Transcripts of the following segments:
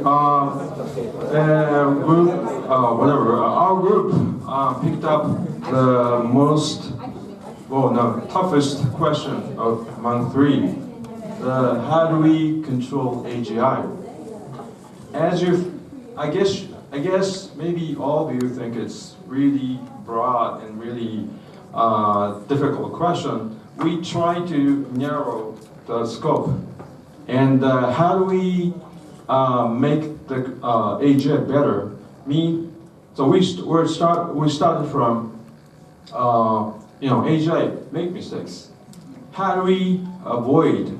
our group picked up the toughest question among three. How do we control AGI? I guess maybe all of you think it's really broad and really difficult question. We try to narrow the scope. And how do we make the AGI better? So we started from AGI make mistakes. How do we avoid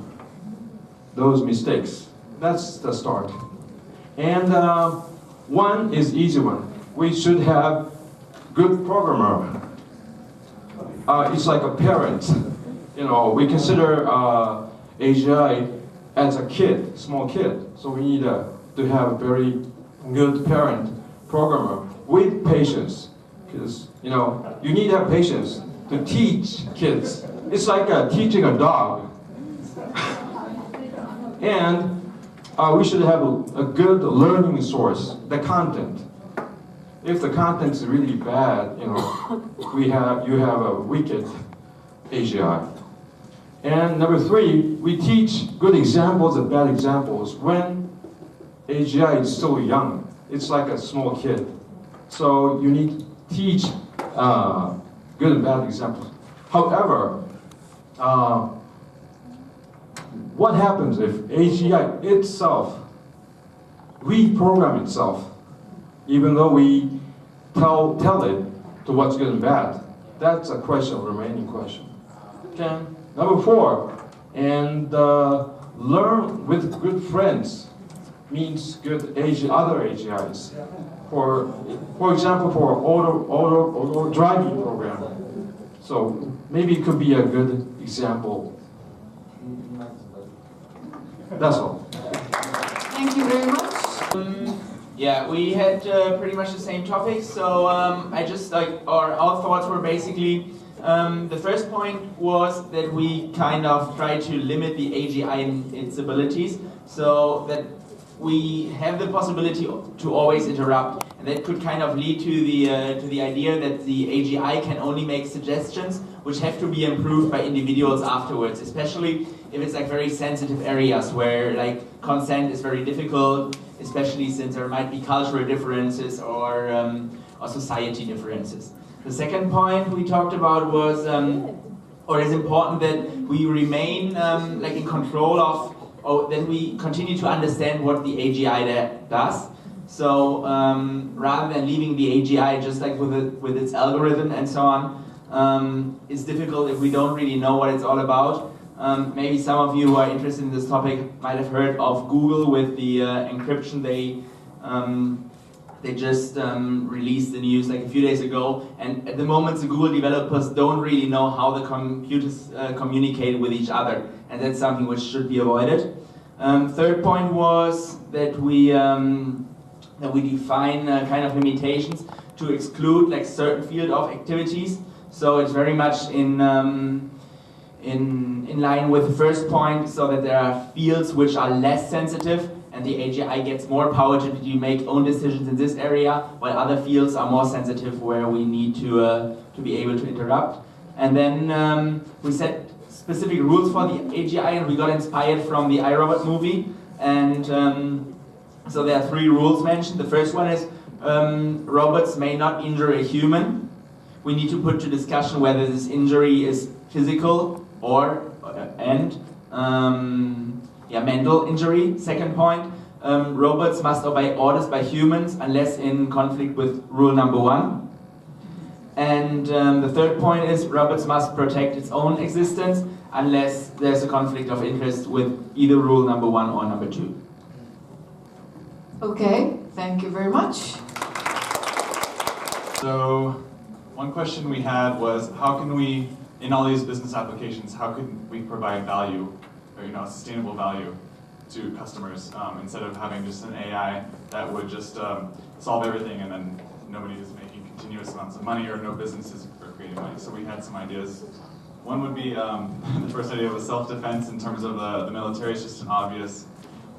those mistakes? That's the start. And one is easy one. We should have good programmer. It's like a parent. We consider AGI as a kid, small kid. So we need to have a very good parent programmer with patience. Because you need to have patience to teach kids. It's like teaching a dog. And we should have a good learning source, the content. If the content is really bad, you have a wicked AGI. And number three, we teach good examples and bad examples when AGI is still young. It's like a small kid. So you need to teach good and bad examples. However, what happens if AGI itself reprogram itself, even though we tell it to what's good and bad? That's a remaining question. Okay. Number four, and learn with good friends means good other AGIs. For example, for auto driving program. So maybe it could be a good example. That's all. Thank you very much. Yeah, we had pretty much the same topic. So our thoughts were basically. The first point was that we kind of try to limit the AGI and its abilities so that we have the possibility to always interrupt, and that could kind of lead to the idea that the AGI can only make suggestions which have to be improved by individuals afterwards, especially if it's like very sensitive areas where like consent is very difficult, especially since there might be cultural differences or society differences. The second point we talked about was, or is important that we remain in control of, or that we continue to understand what the AGI does. So rather than leaving the AGI just like with its algorithm and so on, it's difficult if we don't really know what it's all about. Maybe some of you who are interested in this topic might have heard of Google with the encryption. They just released the news like a few days ago, and at the moment the Google developers don't really know how the computers communicate with each other, and that's something which should be avoided. Third point was that we define kind of limitations to exclude like certain field of activities. So it's very much in line with the first point, so that there are fields which are less sensitive, and the AGI gets more power to make own decisions in this area, while other fields are more sensitive where we need to be able to interrupt. And then we set specific rules for the AGI, and we got inspired from the iRobot movie. And so there are 3 rules mentioned. The first one is robots may not injure a human. We need to put to discussion whether this injury is physical or mental injury. Second point, robots must obey orders by humans unless in conflict with rule number 1. And the third point is robots must protect its own existence unless there's a conflict of interest with either rule number 1 or number 2. Okay, thank you very much. So one question we had was, how can we, in all these business applications, how can we provide value, or sustainable value to customers instead of having just an AI that would just solve everything and then nobody is making continuous amounts of money or no businesses are creating money. So we had some ideas. One would be, the first idea was self-defense in terms of the military. It's just an obvious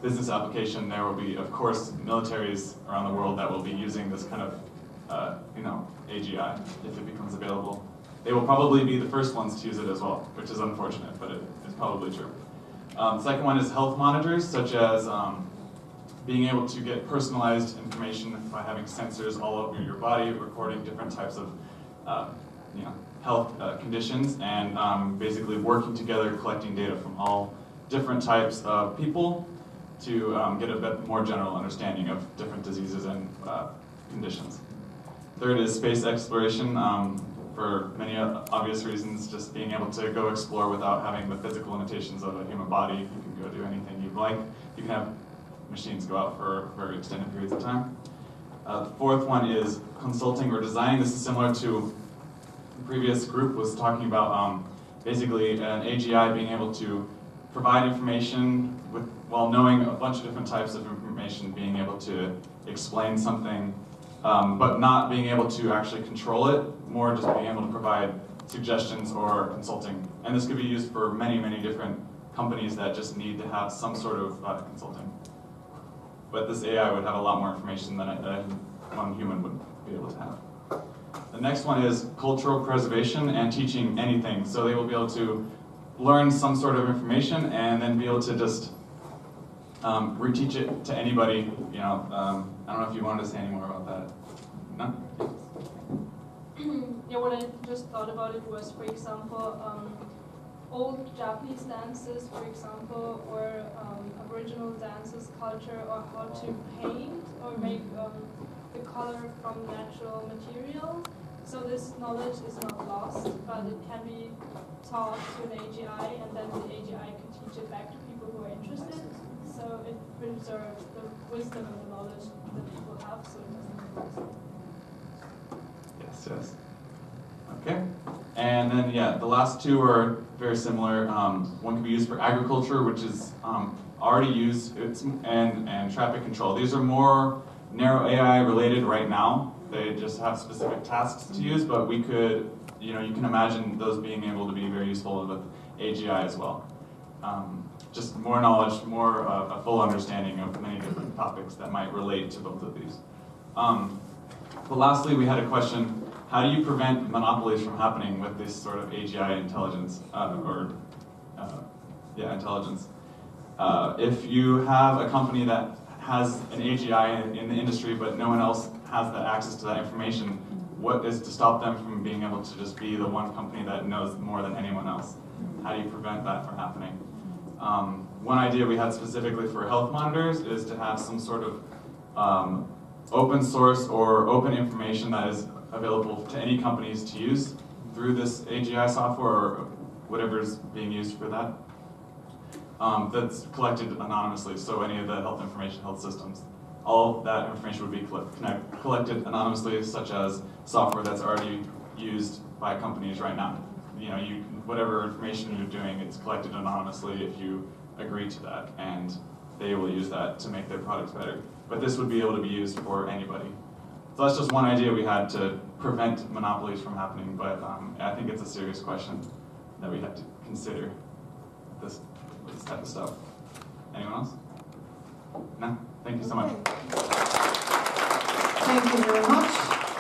business application, there will be, of course, militaries around the world that will be using this kind of, AGI if it becomes available. They will probably be the first ones to use it as well, which is unfortunate, but it is probably true. Second one is health monitors, such as being able to get personalized information by having sensors all over your body, recording different types of health conditions, and basically working together, collecting data from all different types of people to get a bit more general understanding of different diseases and conditions. Third is space exploration. For many obvious reasons, just being able to go explore without having the physical limitations of a human body. You can go do anything you'd like. You can have machines go out for very extended periods of time. The fourth one is consulting or designing. This is similar to the previous group was talking about basically an AGI being able to provide information while knowing a bunch of different types of information, being able to explain something, but not being able to actually control it, more just being able to provide suggestions or consulting. And this could be used for many, many different companies that just need to have some sort of consulting. But this AI would have a lot more information than one human would be able to have. The next one is cultural preservation and teaching anything. So they will be able to learn some sort of information and then be able to just reteach it to anybody. I don't know if you wanted to say any more about that. No? Yeah, what I just thought about it was, for example, old Japanese dances, for example, or Aboriginal dances, culture, or how to paint or make the color from natural material. So this knowledge is not lost, but it can be taught to an AGI, and then the AGI can teach it back to people who are interested. So it preserves the wisdom and the knowledge that people have, so it doesn't lose. Yes. Okay. And then, the last two are very similar. One can be used for agriculture, which is already used, and traffic control. These are more narrow AI related right now. They just have specific tasks to use, but we could, you can imagine those being able to be very useful with AGI as well. Just more knowledge, more a full understanding of many different topics that might relate to both of these. But lastly, we had a question: how do you prevent monopolies from happening with this sort of AGI intelligence, intelligence? If you have a company that has an AGI in the industry, but no one else has that access to that information, what is to stop them from being able to just be the one company that knows more than anyone else? How do you prevent that from happening? One idea we had specifically for health monitors is to have some sort of open source or open information that is available to any companies to use through this AGI software or whatever is being used for that. That's collected anonymously, so any of the health systems. All that information would be collected anonymously, such as software that's already used by companies right now. Whatever information you're doing, it's collected anonymously if you agree to that, and they will use that to make their products better. But this would be able to be used for anybody. So that's just one idea we had to prevent monopolies from happening, but I think it's a serious question that we have to consider this type of stuff. Anyone else? No? Thank you so much. Thank you very much.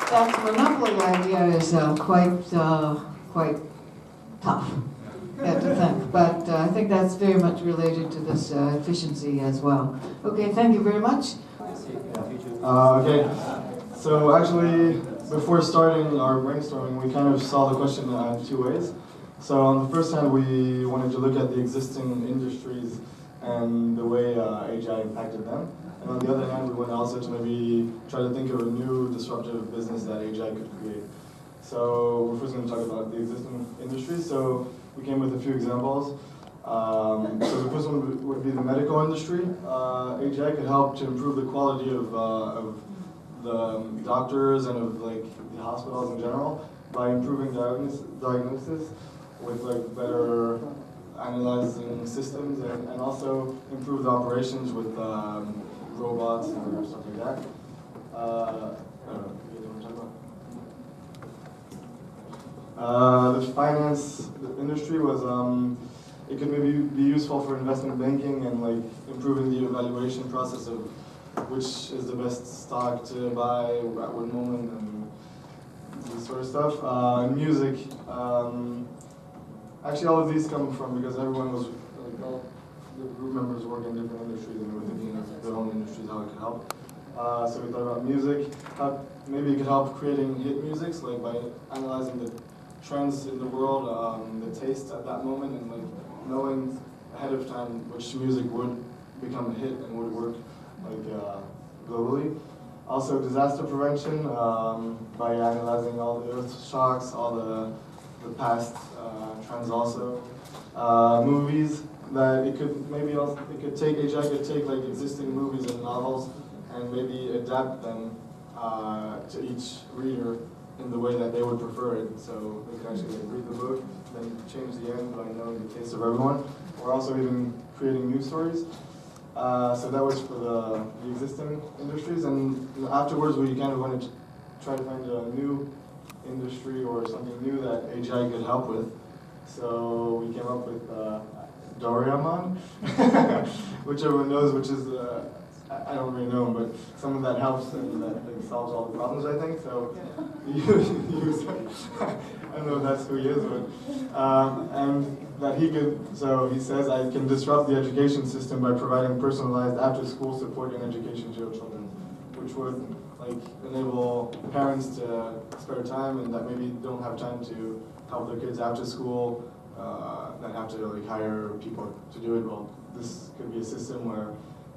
That monopoly idea is quite tough to think, but I think that's very much related to this efficiency as well. Okay, thank you very much. Okay, so actually, before starting our brainstorming, we kind of saw the question two ways. So on the first hand, we wanted to look at the existing industries and the way AGI impacted them. And on the other hand, we wanted also to maybe try to think of a new disruptive business that AGI could create. So we're first going to talk about the existing industry. So we came with a few examples. So the first one would be the medical industry. AGI could help to improve the quality of the doctors and of the hospitals in general by improving diagnosis with better analyzing systems and also improve the operations with robots or stuff like that. The finance industry was it could maybe be useful for investment banking and like improving the evaluation process of which is the best stock to buy at what moment and this sort of stuff. Music, actually all of these come from because everyone was, like, all the group members work in different industries and were thinking of their own industries, how it could help. So we thought about music, maybe it could help creating hit musics, like by analyzing the trends in the world, the taste at that moment, and like knowing ahead of time which music would become a hit and would work like globally. Also disaster prevention, by analyzing all the earth shocks, all the past trends also. Movies, that it could maybe also, AGI could take like existing movies and novels and maybe adapt them to each reader in the way that they would prefer it. So they could actually like, read the book, then change the end by knowing the taste of everyone. Or also even creating new stories. So that was for the existing industries, and afterwards we kind of wanted to try to find a new industry or something new that AGI could help with. So we came up with Doraemon, which everyone knows, which is, I don't really know him, but someone that helps and that like, solves all the problems, I think. So I don't know if that's who he is, but, and that he could, so he says, I can disrupt the education system by providing personalized after-school support and education to your children, which would like enable parents to spare time and that maybe don't have time to help their kids after school, that have to like hire people to do it. Well, this could be a system where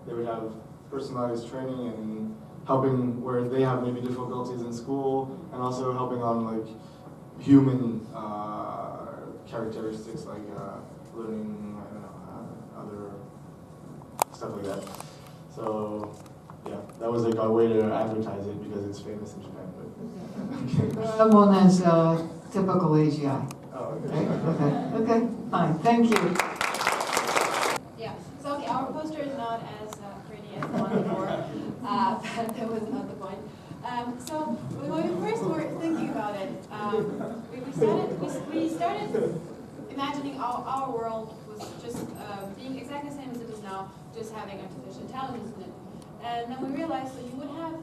they would have personalized training and helping where they have maybe difficulties in school, and also helping on like human characteristics like learning, I don't know, other stuff like that. So yeah, that was like our way to advertise it because it's famous in Japan. But Doraemon is typical AGI. oh, Okay. Okay. Fine. Thank you. Yeah. So okay, our poster is not as pretty as the one before, but that was not the point. So when we first were thinking about it, we started imagining our world was just being exactly the same as it is now, just having artificial intelligence in it. And then we realized that you would have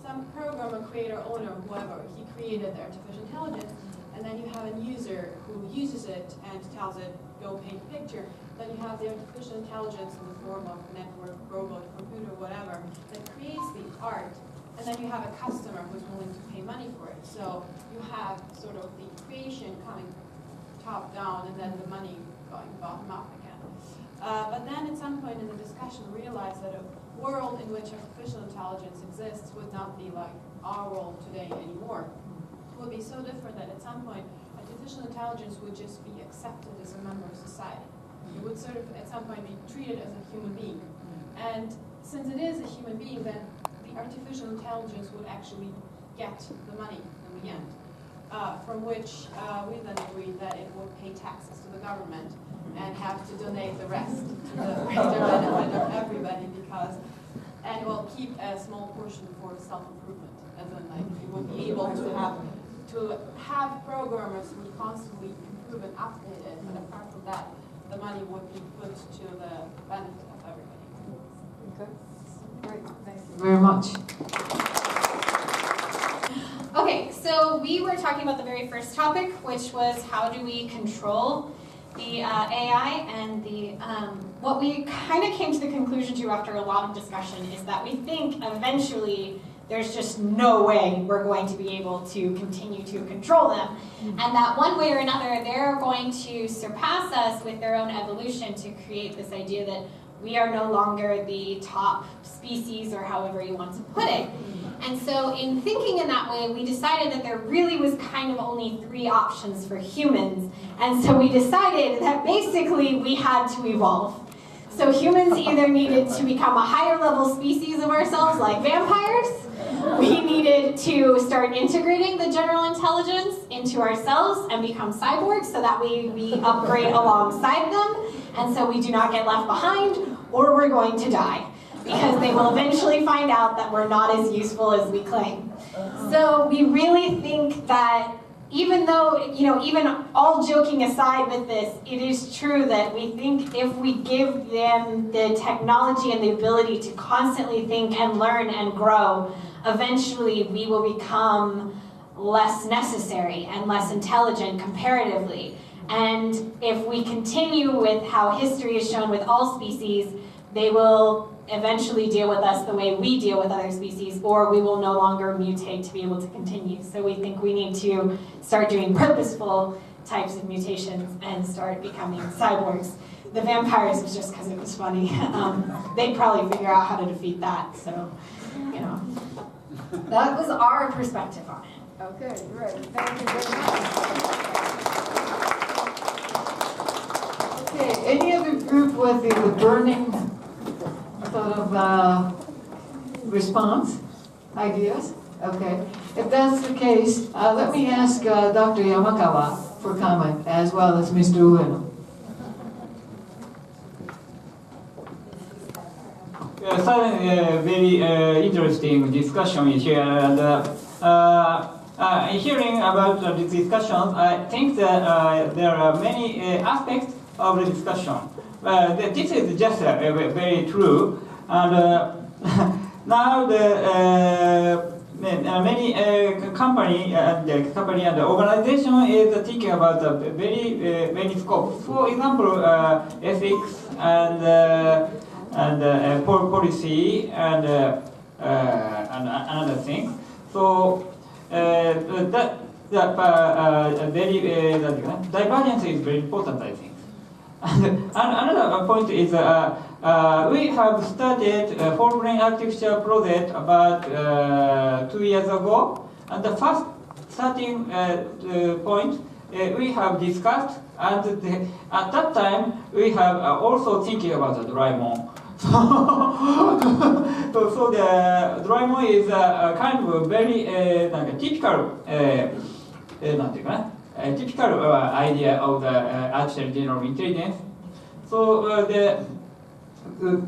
some programmer, creator, owner, whoever, he created the artificial intelligence, and then you have a user who uses it and tells it, go paint a picture. Then you have the artificial intelligence in the form of network, robot, computer, whatever, that creates the art. And then you have a customer who's willing to pay money for it. So you have sort of the creation coming top down and then the money going bottom up again. But then at some point in the discussion realized that a world in which artificial intelligence exists would not be like our world today anymore. It would be so different that at some point artificial intelligence would just be accepted as a member of society. It would sort of at some point be treated as a human being. And since it is a human being, then the artificial intelligence would actually get the money in the end, from which we then agreed that it would pay taxes to the government and have to donate the rest to the greater benefit of everybody, because, and it will keep a small portion for self-improvement, as in like it would be able to have programmers who would constantly improve and update it, but apart from that, the money would be put to the benefit of everybody. Okay. Great. Thank you very much. Okay, so we were talking about the very first topic, which was how do we control the AI, and the what we kind of came to the conclusion to after a lot of discussion is that we think eventually there's just no way we're going to be able to continue to control them, and that one way or another they're going to surpass us with their own evolution to create this idea that we are no longer the top species, or however you want to put it. And so in thinking in that way, we decided that there really was kind of only three options for humans. And so we decided that basically we had to evolve. So humans either needed to become a higher level species of ourselves, like vampires. We needed to start integrating the general intelligence into ourselves and become cyborgs so that we upgrade alongside them, and so we do not get left behind, or we're going to die, because they will eventually find out that we're not as useful as we claim. So we really think that even though, even all joking aside with this, it is true that we think if we give them the technology and the ability to constantly think and learn and grow, eventually we will become less necessary and less intelligent comparatively. And if we continue with how history has shown with all species, they will eventually deal with us the way we deal with other species, or we will no longer mutate to be able to continue. So we think we need to start doing purposeful types of mutations and start becoming cyborgs. The vampires was just because it was funny. They'd probably figure out how to defeat that. So, that was our perspective on it. Okay, great. Thank you very much. Okay, any other group with the burning sort of response, ideas? Okay, if that's the case, let me ask Dr. Yamakawa for comment, as well as Mr. Ueno. Very interesting discussion here, and hearing about the discussion, I think that there are many aspects of the discussion. This is just very true, and now the many company and the organization is thinking about the very many scopes. For example, ethics and policy and another thing. So that very divergence is very important, I think. And another point is we have started a whole brain artificial project about 2 years ago, and the first starting point we have discussed, and at that time we have also thinking about the Doraemon. So the Doraemon is a kind of a very typical typical idea of the artificial general intelligence. So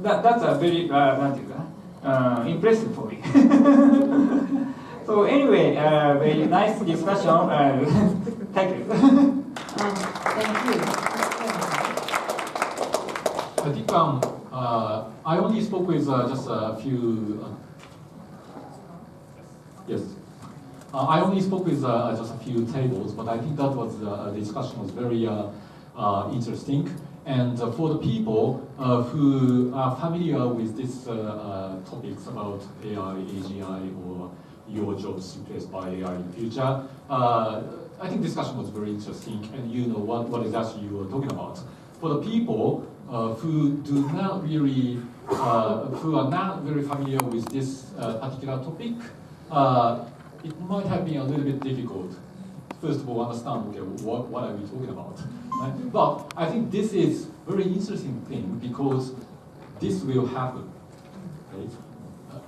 that's a very impressive for me. So anyway, very nice discussion. Thank you. Thank you. I think I only spoke with just a few. Yes. I only spoke with just a few tables, but I think that was the discussion was very interesting. And for the people who are familiar with these topics about AI, AGI, or your jobs replaced by AI in the future, I think discussion was very interesting, and you know what exactly you were talking about. For the people who do not really, who are not very familiar with this particular topic, it might have been a little bit difficult. First of all, understand, okay, what are we talking about? Right? But I think this is very interesting thing because this will happen. Right?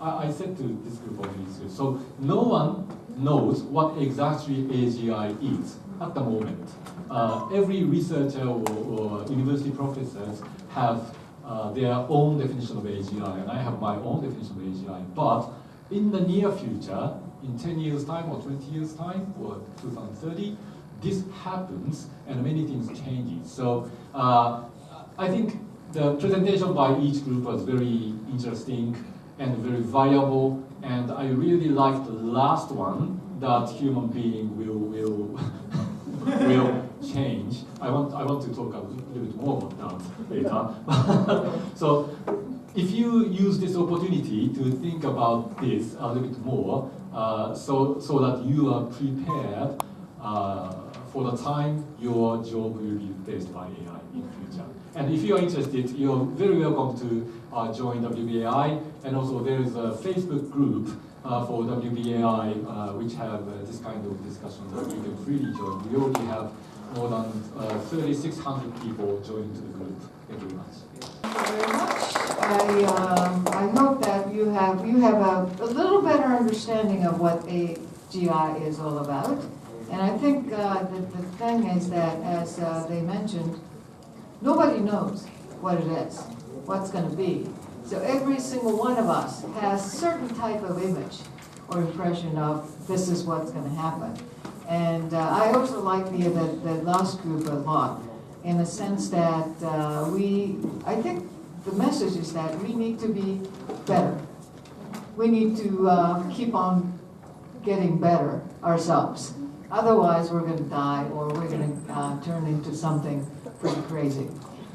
I said to this group of researchers, so no one knows what exactly AGI is at the moment. Every researcher or university professors have their own definition of AGI, and I have my own definition of AGI. But in the near future, in 10 years' time or 20 years' time or 2030, this happens and many things changes. So I think the presentation by each group was very interesting and very valuable, and I really liked the last one, that human being will will change. I want to talk a little bit more about that later. So if you use this opportunity to think about this a little bit more, so that you are prepared for the time your job will be replaced by AI in the future. And if you are interested, you're very welcome to join WBAI, and also there is a Facebook group for WBAI which have this kind of discussion that you can freely join. We already have more than 3,600 people joined the group. Thank you very much. Thank you very much. I hope that you have a little better understanding of what AGI is all about. And I think that the thing is that, as they mentioned, nobody knows what it is, what's going to be. So every single one of us has a certain type of image or impression of this is what's going to happen. And I also like the last group a lot, in the sense that I think the message is that we need to be better. We need to keep on getting better ourselves. Otherwise, we're going to die, or we're going to turn into something pretty crazy.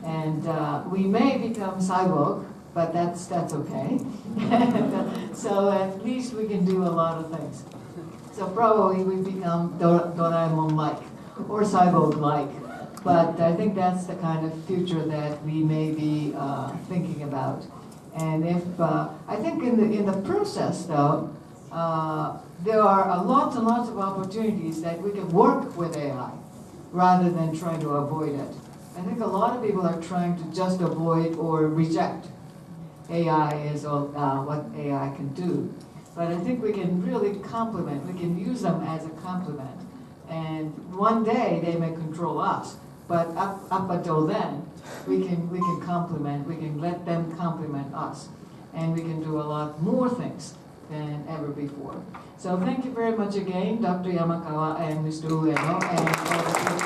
And we may become cyborg, but that's okay. So at least we can do a lot of things. So probably we become Doraemon-like or cyborg-like. But I think that's the kind of future that we may be thinking about. And if I think in the process, though, there are lots and lots of opportunities that we can work with AI rather than trying to avoid it. I think a lot of people are trying to just avoid or reject AI is what AI can do. But I think we can really complement, we can use them as a complement. And one day they may control us, but up until then, we can complement, we can let them complement us. And we can do a lot more things than ever before. So thank you very much again, Dr. Yamakawa and Mr. Ueno, and all the people.